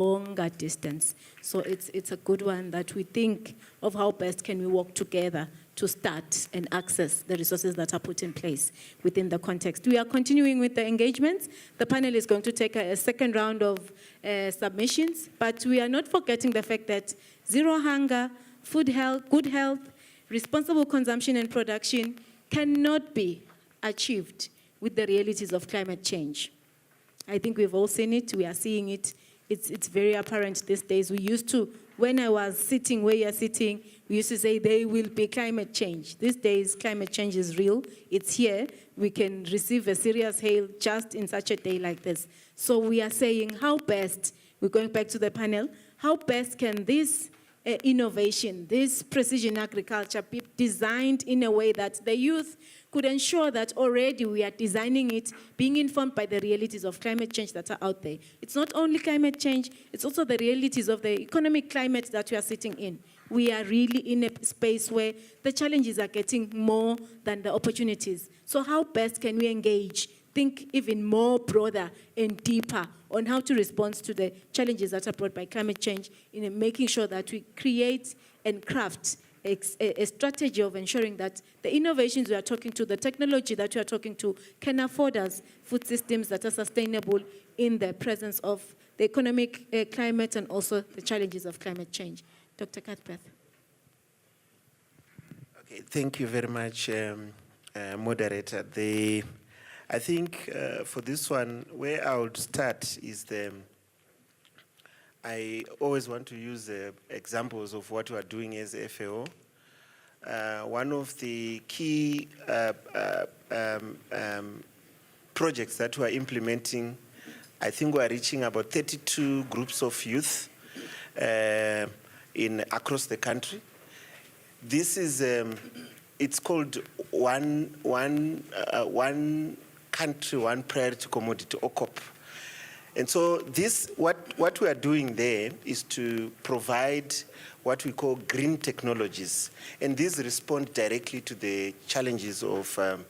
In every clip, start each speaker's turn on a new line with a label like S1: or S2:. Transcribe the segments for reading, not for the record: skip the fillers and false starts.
S1: longer distance. So it's a good one that we think of how best can we work together to start and access the resources that are put in place within the context. We are continuing with the engagements. The panel is going to take a second round of submissions, but we are not forgetting the fact that zero hunger, food health, good health, responsible consumption and production cannot be achieved with the realities of climate change. I think we've all seen it, we are seeing it. It's very apparent these days. We used to, when I was sitting where you're sitting, we used to say there will be climate change. These days, climate change is real. It's here. We can receive a serious hail just in such a day like this. So we are saying how best, we're going back to the panel, how best can this innovation, this precision agriculture be designed in a way that the youth could ensure that already we are designing it, being informed by the realities of climate change that are out there. It's not only climate change, it's also the realities of the economic climate that we are sitting in. We are really in a space where the challenges are getting more than the opportunities. So how best can we engage, think even more broader and deeper on how to respond to the challenges that are brought by climate change in making sure that we create and craft a strategy of ensuring that the innovations we are talking to, the technology that we are talking to, can afford us food systems that are sustainable in the presence of the economic climate and also the challenges of climate change. Dr. Cuthbert.
S2: Okay, thank you very much, moderator. I think for this one, where I would start is I always want to use examples of what we are doing as FAO. One of the key projects that we are implementing, I think we are reaching about 32 groups of youth across the country. This is, it's called one country, one priority commodity, OCOP. And so what we are doing there is to provide what we call green technologies. And these respond directly to the challenges of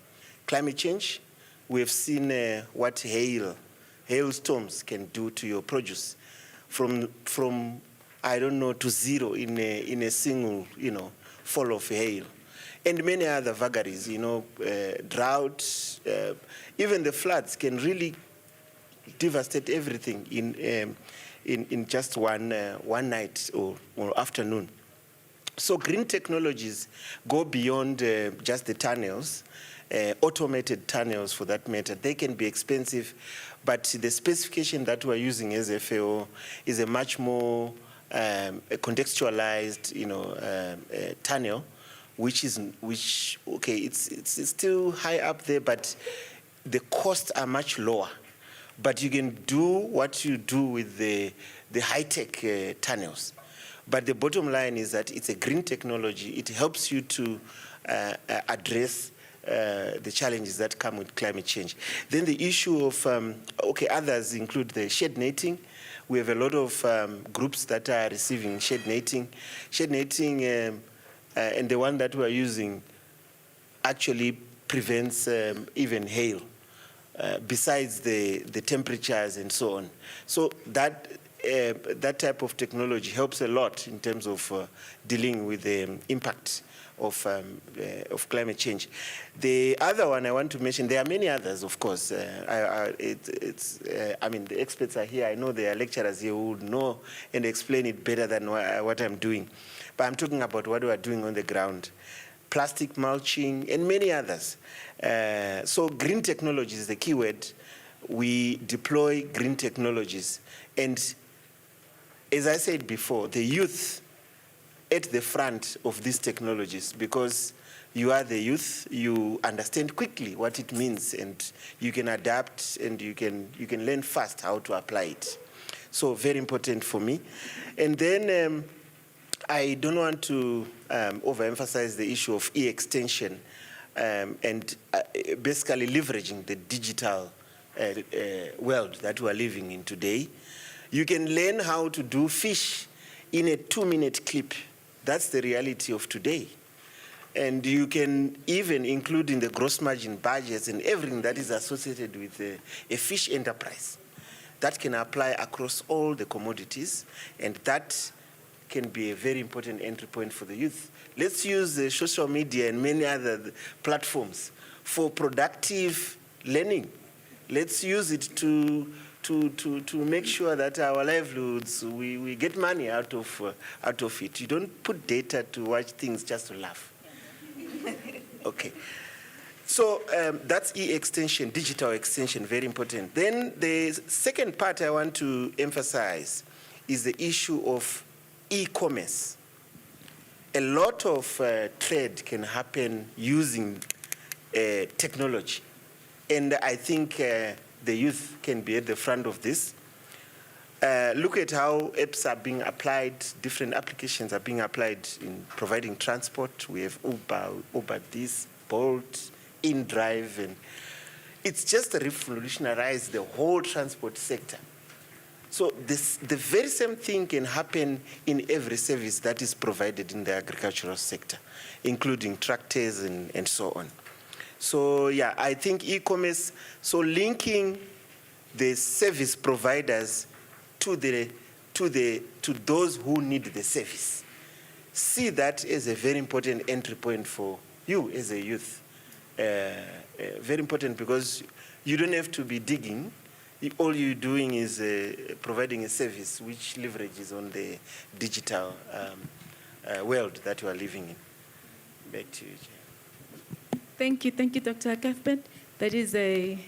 S2: climate change. We have seen what hailstorms can do to your produce from I don't know, to zero in a single, fall of hail. And many other vagaries, drought, even the floods can really devastate everything in just one night or afternoon. So green technologies go beyond just the tunnels, automated tunnels for that matter. They can be expensive, but the specification that we're using as FAO is a much more contextualized, tunnel, which okay, it's still high up there, but the costs are much lower. But you can do what you do with the high-tech tunnels. But the bottom line is that it's a green technology. It helps you to address the challenges that come with climate change. Then the issue of, others include the shade netting. We have a lot of groups that are receiving shade netting. Shade netting, and the one that we're using actually prevents even hail. Besides the temperatures and so on. So that type of technology helps a lot in terms of dealing with the impact of climate change. The other one I want to mention, there are many others, of course. The experts are here. I know there are lecturers here who would know and explain it better than what I'm doing. But I'm talking about what we are doing on the ground. Plastic mulching, and many others. So green technology is the key word. We deploy green technologies. And as I said before, the youth at the front of these technologies, because you are the youth, you understand quickly what it means, and you can adapt, and you can learn fast how to apply it. So very important for me. And then I don't want to overemphasize the issue of e-extension and basically leveraging the digital world that we are living in today. You can learn how to do fish in a 2-minute clip. That's the reality of today. And you can even include in the gross margin budgets and everything that is associated with a fish enterprise. that can apply across all the commodities, and that can be a very important entry point for the youth. Let's use the social media and many other platforms for productive learning. Let's use it to make sure that our livelihoods, we get money out of it. You don't put data to watch things just to laugh. Okay. So that's e-extension, digital extension, very important. Then the second part I want to emphasize is the issue of e-commerce. A lot of trade can happen using technology. And I think the youth can be at the front of this. Look at how apps are being applied, different applications are being applied in providing transport. We have Uber this, Bolt, InDrive, and it's just revolutionized the whole transport sector. So the very same thing can happen in every service that is provided in the agricultural sector, including tractors and so on. So yeah, I think e-commerce, so linking the service providers to those who need the service. See that as a very important entry point for you as a youth. Very important, because you don't have to be digging. All you're doing is providing a service which leverages on the digital world that you are living in. Back to you, Chair.
S1: Thank you, Dr. Cuthbert. That is a